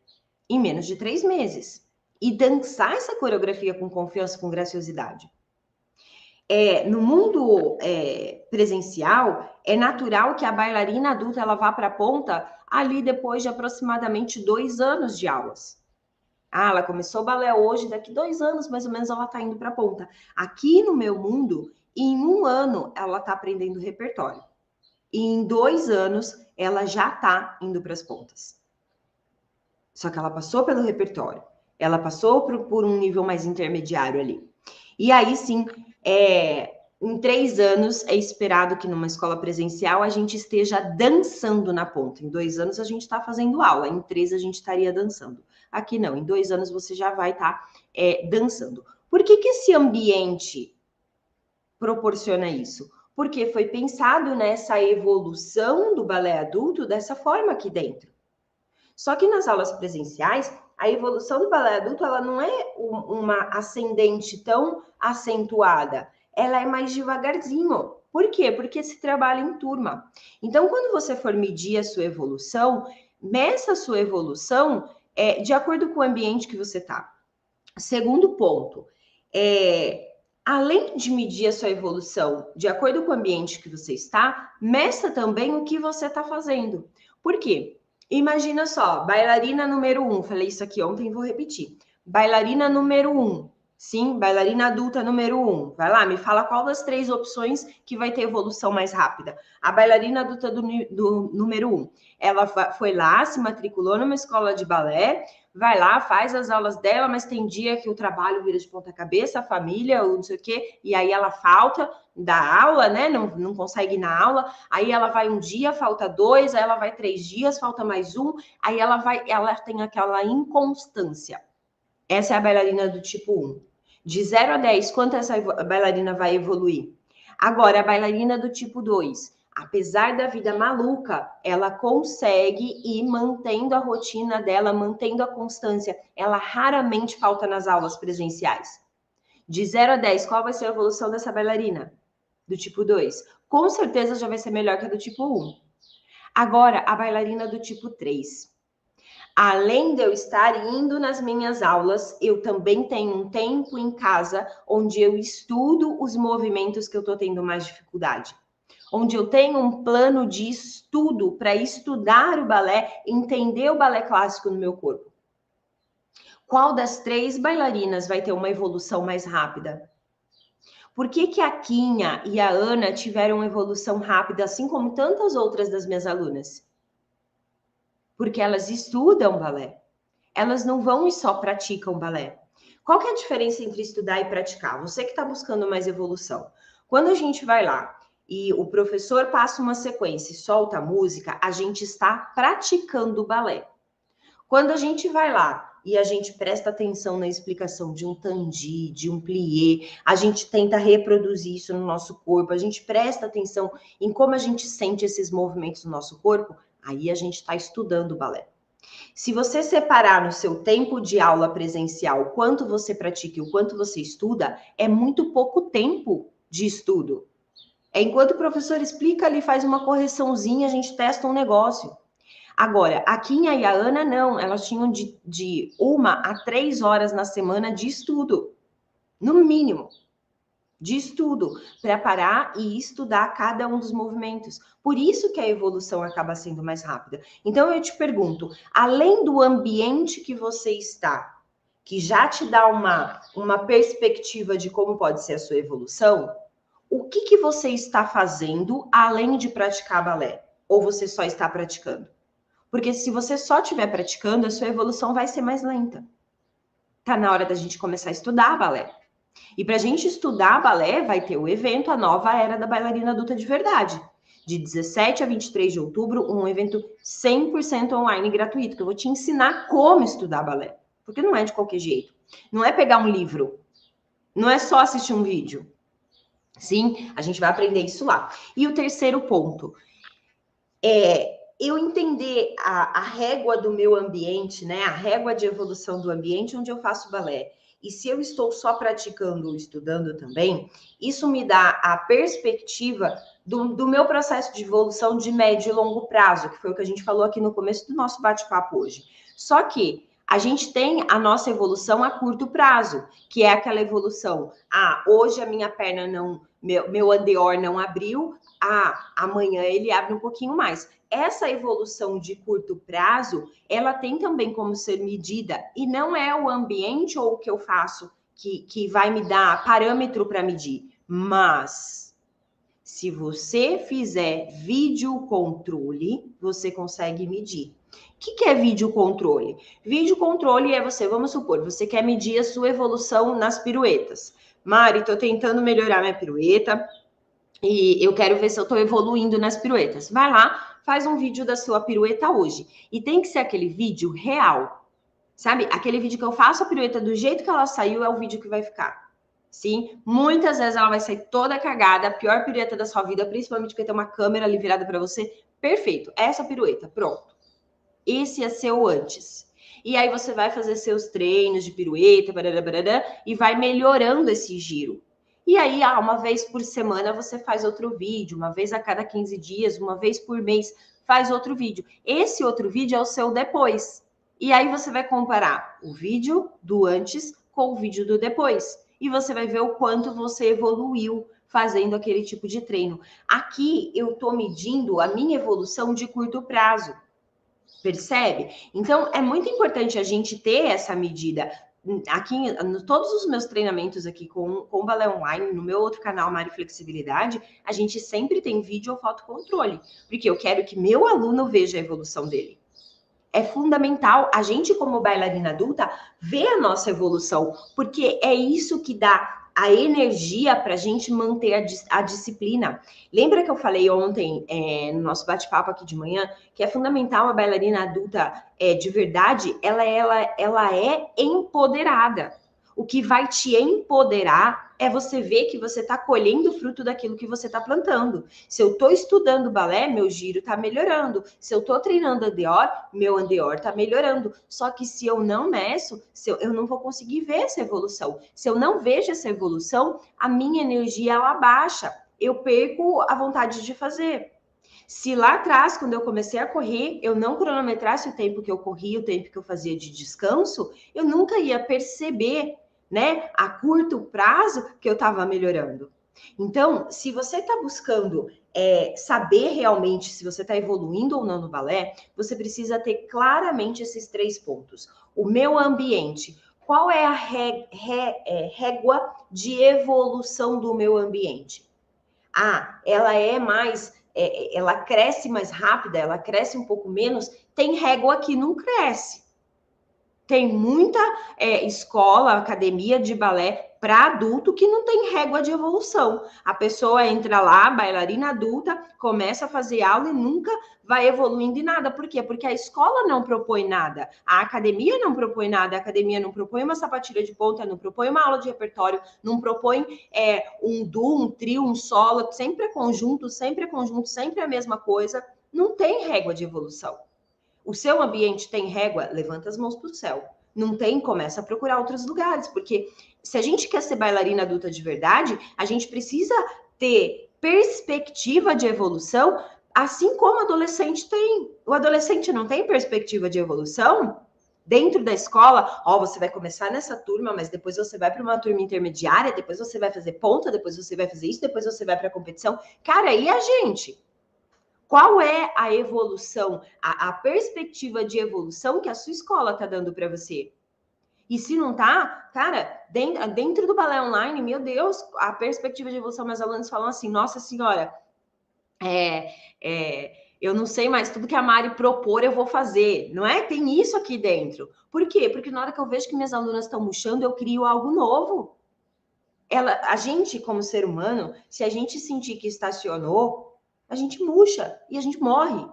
em menos de 3 meses e dançar essa coreografia com confiança, com graciosidade. No mundo presencial, é natural que a bailarina adulta ela vá para a ponta ali depois de aproximadamente 2 anos de aulas. Ela começou o balé hoje, daqui 2 anos, mais ou menos, ela está indo para a ponta. Aqui no meu mundo, em 1 ano, ela está aprendendo repertório. E em 2 anos, ela já está indo para as pontas. Só que ela passou pelo repertório. Ela passou por um nível mais intermediário ali. E aí, sim, em 3 anos, é esperado que numa escola presencial a gente esteja dançando na ponta. Em 2 anos, a gente está fazendo aula. Em 3, a gente estaria dançando. Aqui não, em 2 anos você já vai estar dançando. Por que esse ambiente proporciona isso? Porque foi pensado nessa evolução do balé adulto dessa forma aqui dentro. Só que nas aulas presenciais, a evolução do balé adulto ela não é uma ascendente tão acentuada. Ela é mais devagarzinho. Por quê? Porque se trabalha em turma. Então, quando você for medir a sua evolução, meça a sua evolução de acordo com o ambiente que você está. Segundo ponto, além de medir a sua evolução de acordo com o ambiente que você está, meça também o que você está fazendo. Por quê? Imagina só, bailarina número 1, falei isso aqui ontem e vou repetir. Bailarina número 1, Sim, bailarina adulta número 1. Vai lá, me fala qual das 3 opções que vai ter evolução mais rápida. A bailarina adulta do número 1. Ela foi lá, se matriculou numa escola de balé, vai lá, faz as aulas dela, mas tem dia que o trabalho vira de ponta cabeça, a família, ou não sei o quê, e aí ela falta da aula, né? Não consegue ir na aula. Aí ela vai um dia, falta 2, aí ela vai 3 dias, falta mais 1, aí ela tem aquela inconstância. Essa é a bailarina do tipo 1. De 0 a 10, quanto essa bailarina vai evoluir? Agora, a bailarina do tipo 2, apesar da vida maluca, ela consegue ir mantendo a rotina dela, mantendo a constância. Ela raramente falta nas aulas presenciais. De 0 a 10, qual vai ser a evolução dessa bailarina? Do tipo 2. Com certeza já vai ser melhor que a do tipo 1. Agora, a bailarina do tipo 3. Além de eu estar indo nas minhas aulas, eu também tenho um tempo em casa onde eu estudo os movimentos que eu estou tendo mais dificuldade. Onde eu tenho um plano de estudo para estudar o balé, entender o balé clássico no meu corpo. Qual das 3 bailarinas vai ter uma evolução mais rápida? Por que a Quinha e a Ana tiveram uma evolução rápida, assim como tantas outras das minhas alunas? Porque elas estudam balé. Elas não vão e só praticam balé. Qual que é a diferença entre estudar e praticar? Você que está buscando mais evolução. Quando a gente vai lá e o professor passa uma sequência e solta a música, a gente está praticando balé. Quando a gente vai lá e a gente presta atenção na explicação de um tandi, de um plié, a gente tenta reproduzir isso no nosso corpo, a gente presta atenção em como a gente sente esses movimentos no nosso corpo, aí a gente está estudando balé. Se você separar no seu tempo de aula presencial o quanto você pratica e o quanto você estuda, é muito pouco tempo de estudo. É enquanto o professor explica ali, faz uma correçãozinha, a gente testa um negócio. Agora, a Quinha e a Ana não, elas tinham de 1 a 3 horas na semana de estudo, no mínimo. De estudo, para parar e estudar cada um dos movimentos. Por isso que a evolução acaba sendo mais rápida. Então eu te pergunto, além do ambiente que você está, que já te dá uma perspectiva de como pode ser a sua evolução, o que você está fazendo além de praticar balé? Ou você só está praticando? Porque se você só estiver praticando, a sua evolução vai ser mais lenta. Tá na hora da gente começar a estudar balé. E para a gente estudar balé, vai ter o evento A Nova Era da Bailarina Adulta de Verdade. De 17 a 23 de outubro, um evento 100% online gratuito, que eu vou te ensinar como estudar balé. Porque não é de qualquer jeito. Não é pegar um livro. Não é só assistir um vídeo. Sim, a gente vai aprender isso lá. E o terceiro ponto é eu entender a régua do meu ambiente, né? A régua de evolução do ambiente onde eu faço balé. E se eu estou só praticando ou estudando também, isso me dá a perspectiva do meu processo de evolução de médio e longo prazo, que foi o que a gente falou aqui no começo do nosso bate-papo hoje. Só que a gente tem a nossa evolução a curto prazo, que é aquela evolução. Hoje a minha perna não, meu andeor não abriu, amanhã ele abre um pouquinho mais. Essa evolução de curto prazo, ela tem também como ser medida, e não é o ambiente ou o que eu faço que vai me dar parâmetro para medir, mas se você fizer vídeo controle, você consegue medir. O que é vídeo controle? Vídeo controle é você, vamos supor, você quer medir a sua evolução nas piruetas. Mari, estou tentando melhorar minha pirueta e eu quero ver se eu estou evoluindo nas piruetas. Vai lá, faz um vídeo da sua pirueta hoje. E tem que ser aquele vídeo real. Sabe? Aquele vídeo que eu faço a pirueta do jeito que ela saiu é o vídeo que vai ficar. Sim, muitas vezes ela vai sair toda cagada, a pior pirueta da sua vida, principalmente porque tem uma câmera ali virada para você. Perfeito, essa pirueta, pronto. Esse é seu antes. E aí você vai fazer seus treinos de pirueta, e vai melhorando esse giro. E aí, uma vez por semana você faz outro vídeo, uma vez a cada 15 dias, uma vez por mês, faz outro vídeo. Esse outro vídeo é o seu depois. E aí você vai comparar o vídeo do antes com o vídeo do depois. E você vai ver o quanto você evoluiu fazendo aquele tipo de treino. Aqui eu estou medindo a minha evolução de curto prazo. Percebe? Então, é muito importante a gente ter essa medida. aqui, todos os meus treinamentos aqui com balé online, no meu outro canal, Mari Flexibilidade, a gente sempre tem vídeo ou foto controle, porque eu quero que meu aluno veja a evolução dele. É fundamental a gente, como bailarina adulta, ver a nossa evolução, porque é isso que dá a energia para a gente manter a disciplina. Lembra que eu falei ontem, no nosso bate-papo aqui de manhã, que é fundamental a bailarina adulta de verdade, ela é empoderada. O que vai te empoderar é você ver que você está colhendo fruto daquilo que você está plantando. Se eu estou estudando balé, meu giro está melhorando. Se eu estou treinando andeor, meu andeor está melhorando. Só que se eu não meço, eu não vou conseguir ver essa evolução. Se eu não vejo essa evolução, a minha energia ela baixa. Eu perco a vontade de fazer. Se lá atrás, quando eu comecei a correr, eu não cronometrasse o tempo que eu corria, o tempo que eu fazia de descanso, eu nunca ia perceber, né, a curto prazo que eu estava melhorando. Então, se você está buscando saber realmente se você está evoluindo ou não no balé, você precisa ter claramente esses 3 pontos. O meu ambiente. Qual é a régua de evolução do meu ambiente? Ela é mais, ela cresce mais rápida, ela cresce um pouco menos. Tem régua que não cresce. Tem muita escola, academia de balé para adulto que não tem régua de evolução. A pessoa entra lá, bailarina adulta, começa a fazer aula e nunca vai evoluindo em nada. Por quê? Porque a escola não propõe nada, a academia não propõe nada, a academia não propõe uma sapatilha de ponta, não propõe uma aula de repertório, não propõe um duo, um trio, um solo, sempre é conjunto, sempre a mesma coisa. Não tem régua de evolução. O seu ambiente tem régua? Levanta as mãos para o céu. Não tem? Começa a procurar outros lugares, porque se a gente quer ser bailarina adulta de verdade, a gente precisa ter perspectiva de evolução, assim como o adolescente tem. O adolescente não tem perspectiva de evolução? Dentro da escola, você vai começar nessa turma, mas depois você vai para uma turma intermediária, depois você vai fazer ponta, depois você vai fazer isso, depois você vai para a competição. Cara, e a gente? Qual é a evolução, a perspectiva de evolução que a sua escola está dando para você? E se não tá, cara, dentro do balé online, meu Deus, a perspectiva de evolução, meus alunos falam assim, nossa senhora, eu não sei mais, tudo que a Mari propor eu vou fazer, não é? Tem isso aqui dentro. Por quê? Porque na hora que eu vejo que minhas alunas estão murchando, eu crio algo novo. A gente, como ser humano, se a gente sentir que estacionou, a gente murcha e a gente morre.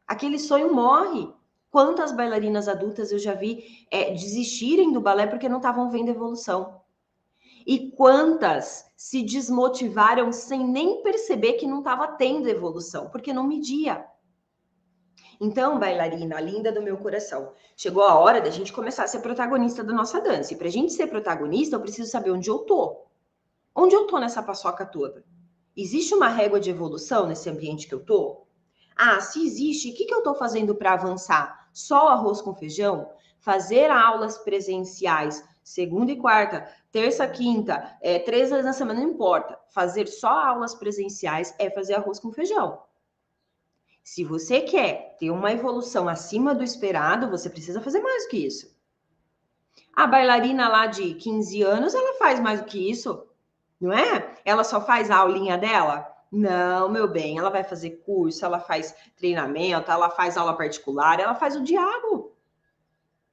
Aquele sonho morre. Quantas bailarinas adultas eu já vi desistirem do balé porque não estavam vendo evolução? E quantas se desmotivaram sem nem perceber que não estava tendo evolução, porque não media. Então, bailarina, linda do meu coração, chegou a hora da gente começar a ser protagonista da nossa dança. E para a gente ser protagonista, eu preciso saber onde eu tô. Onde eu tô nessa paçoca toda? Existe uma régua de evolução nesse ambiente que eu tô? Se existe, o que eu estou fazendo para avançar? Só arroz com feijão? Fazer aulas presenciais, segunda e quarta, terça, quinta, 3 vezes na semana, não importa. Fazer só aulas presenciais é fazer arroz com feijão. Se você quer ter uma evolução acima do esperado, você precisa fazer mais do que isso. A bailarina lá de 15 anos, ela faz mais do que isso, não é? Ela só faz a aulinha dela? Não, meu bem, ela vai fazer curso, ela faz treinamento, ela faz aula particular, ela faz o diabo.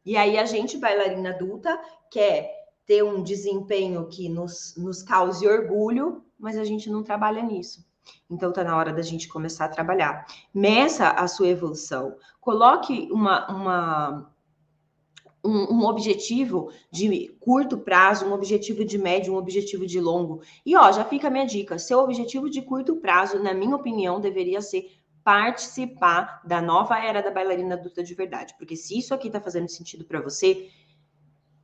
E aí a gente, bailarina adulta, quer ter um desempenho que nos cause orgulho, mas a gente não trabalha nisso. Então tá na hora da gente começar a trabalhar. Meça a sua evolução. Coloque um objetivo de curto prazo, um objetivo de médio, um objetivo de longo. E já fica a minha dica, seu objetivo de curto prazo, na minha opinião, deveria ser participar da nova era da bailarina adulta de verdade, porque se isso aqui tá fazendo sentido para você,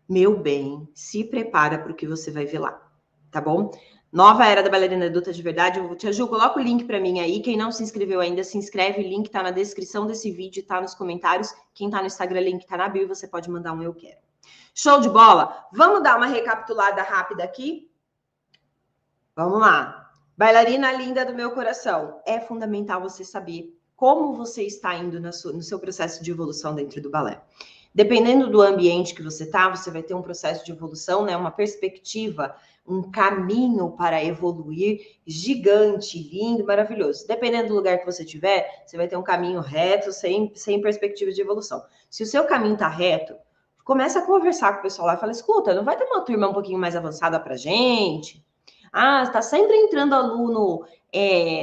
meu bem, se prepara para o que você vai ver lá, tá bom? Nova era da bailarina adulta de verdade. Tia Ju, coloca o link para mim aí. Quem não se inscreveu ainda, se inscreve. O link tá na descrição desse vídeo, tá nos comentários. Quem tá no Instagram, link tá na bio. Você pode mandar um eu quero. Show de bola? Vamos dar uma recapitulada rápida aqui? Vamos lá. Bailarina linda do meu coração. É fundamental você saber como você está indo no seu processo de evolução dentro do balé. Dependendo do ambiente que você tá, você vai ter um processo de evolução, né? Uma perspectiva, um caminho para evoluir gigante, lindo, maravilhoso. Dependendo do lugar que você tiver, você vai ter um caminho reto, sem perspectiva de evolução. Se o seu caminho tá reto, começa a conversar com o pessoal lá e fala, escuta, não vai ter uma turma um pouquinho mais avançada pra gente? Ah, tá sempre entrando aluno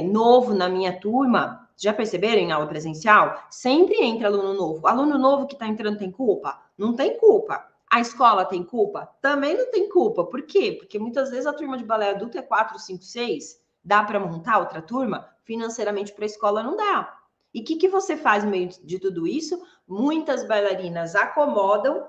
novo na minha turma. Já perceberam em aula presencial? Sempre entra aluno novo. Aluno novo que está entrando tem culpa? Não tem culpa. A escola tem culpa? Também não tem culpa. Por quê? Porque muitas vezes a turma de balé adulto é 4, 5, 6. Dá para montar outra turma? Financeiramente para a escola não dá. E o que você faz no meio de tudo isso? Muitas bailarinas acomodam,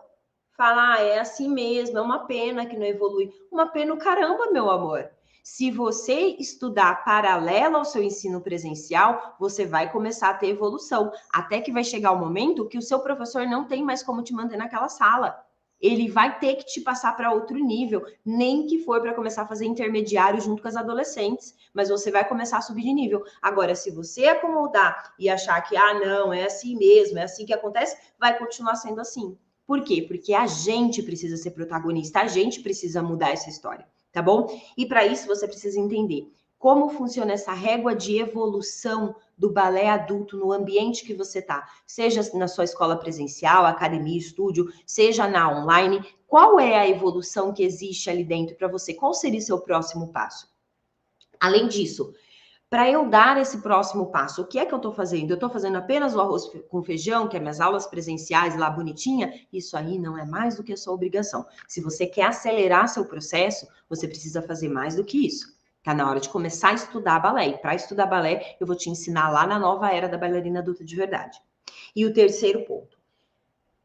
falam, é assim mesmo, é uma pena que não evolui. Uma pena o caramba, meu amor. Se você estudar paralelo ao seu ensino presencial, você vai começar a ter evolução, até que vai chegar o momento que o seu professor não tem mais como te manter naquela sala. Ele vai ter que te passar para outro nível, nem que for para começar a fazer intermediário junto com as adolescentes, mas você vai começar a subir de nível. Agora, se você acomodar e achar que, não, é assim mesmo, é assim que acontece, vai continuar sendo assim. Por quê? Porque a gente precisa ser protagonista, a gente precisa mudar essa história. Tá bom? E para isso você precisa entender como funciona essa régua de evolução do balé adulto no ambiente que você tá, seja na sua escola presencial, academia, estúdio, seja na online, qual é a evolução que existe ali dentro para você? Qual seria o seu próximo passo? Além disso, para eu dar esse próximo passo, o que é que eu estou fazendo? Eu estou fazendo apenas o arroz com feijão, que é minhas aulas presenciais lá bonitinha? Isso aí não é mais do que a sua obrigação. Se você quer acelerar seu processo, você precisa fazer mais do que isso. Tá na hora de começar a estudar balé. E para estudar balé, eu vou te ensinar lá na nova era da bailarina adulta de verdade. E o terceiro ponto,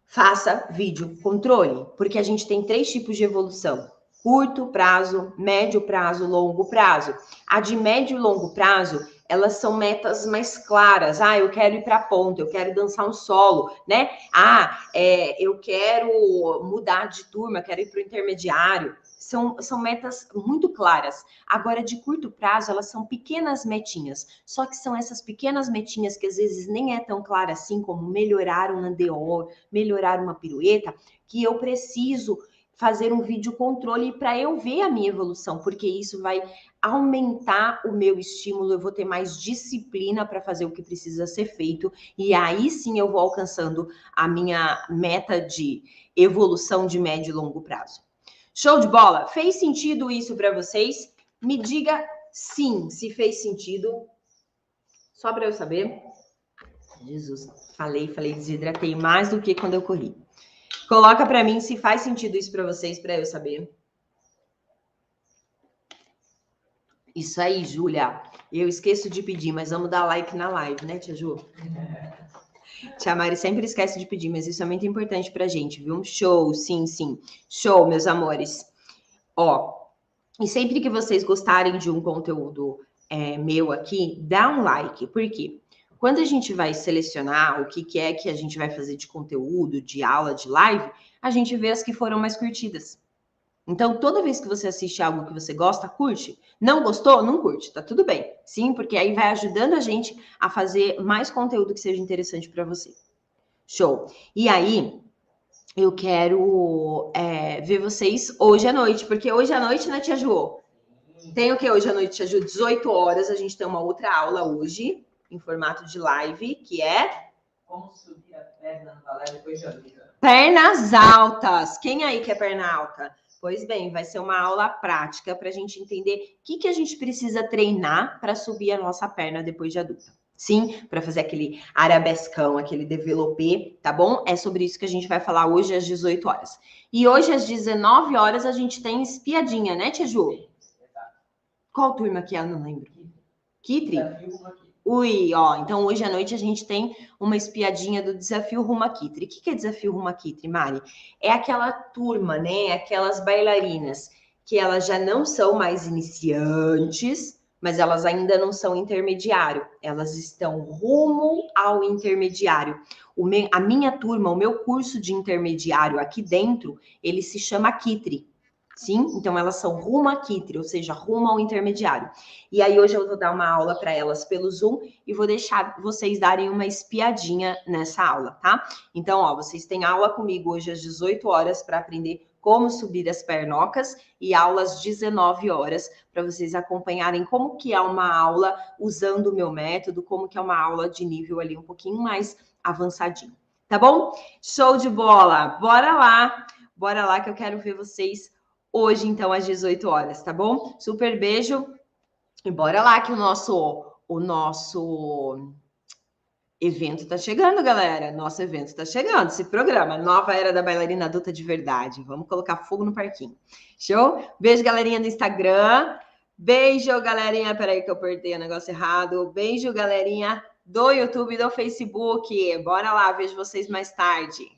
faça vídeo controle, porque a gente tem 3 tipos de evolução. Curto prazo, médio prazo, longo prazo. A de médio e longo prazo, elas são metas mais claras. Eu quero ir para a ponta, eu quero dançar um solo, né? Eu quero mudar de turma, quero ir para o intermediário. São metas muito claras. Agora, de curto prazo, elas são pequenas metinhas. Só que são essas pequenas metinhas que às vezes nem é tão clara assim, como melhorar um andeor, melhorar uma pirueta, que eu preciso fazer um vídeo controle para eu ver a minha evolução, porque isso vai aumentar o meu estímulo, eu vou ter mais disciplina para fazer o que precisa ser feito, e aí sim eu vou alcançando a minha meta de evolução de médio e longo prazo. Show de bola? Fez sentido isso para vocês? Me diga sim, se fez sentido. Só para eu saber. Jesus, falei, desidratei mais do que quando eu corri. Coloca para mim se faz sentido isso para vocês, para eu saber. Isso aí, Júlia. Eu esqueço de pedir, mas vamos dar like na live, né, tia Ju? Tia Mari sempre esquece de pedir, mas isso é muito importante pra gente, viu? Show, sim. Show, meus amores. E sempre que vocês gostarem de um conteúdo meu aqui, dá um like. Por quê? Quando a gente vai selecionar o que é que a gente vai fazer de conteúdo, de aula, de live, a gente vê as que foram mais curtidas. Então, toda vez que você assiste algo que você gosta, curte. Não gostou? Não curte, tá tudo bem. Sim, porque aí vai ajudando a gente a fazer mais conteúdo que seja interessante para você. Show. E aí, eu quero ver vocês hoje à noite, porque hoje à noite, né, tia Ju? Tem o que hoje à noite, tia Ju? 18 horas, a gente tem uma outra aula hoje, em formato de live, que é... Como subir a perna no balé depois de adulta. Pernas altas. Quem aí quer perna alta? Pois bem, vai ser uma aula prática para a gente entender o que a gente precisa treinar para subir a nossa perna depois de adulta. Sim, para fazer aquele arabescão, aquele développé, tá bom? É sobre isso que a gente vai falar hoje às 18 horas. E hoje às 19 horas a gente tem espiadinha, né, tia Ju? Sim, exato. Qual turma que é? Eu não lembro. Kitri? Desafio Rumo a Kitri. Ui, então hoje à noite a gente tem uma espiadinha do Desafio Rumo a Kitri. O que é Desafio Rumo a Kitri, Mari? É aquela turma, né? Aquelas bailarinas que elas já não são mais iniciantes, mas elas ainda não são intermediário. Elas estão rumo ao intermediário. A minha turma, o meu curso de intermediário aqui dentro, ele se chama Kitri. Sim, então elas são rumo a Kitri, ou seja, rumo ao intermediário. E aí hoje eu vou dar uma aula para elas pelo Zoom e vou deixar vocês darem uma espiadinha nessa aula, tá? Então, ó, vocês têm aula comigo hoje às 18 horas para aprender como subir as pernocas e aulas às 19 horas para vocês acompanharem como que é uma aula usando o meu método, como que é uma aula de nível ali um pouquinho mais avançadinho, tá bom? Show de bola! Bora lá que eu quero ver vocês hoje, então, às 18 horas, tá bom? Super beijo e bora lá que o nosso evento tá chegando, galera. Nosso evento tá chegando. Esse programa, Nova Era da Bailarina Adulta de Verdade. Vamos colocar fogo no parquinho. Show? Beijo, galerinha do Instagram. Beijo, galerinha. Peraí que eu apertei o negócio errado. Beijo, galerinha do YouTube e do Facebook. Bora lá, vejo vocês mais tarde.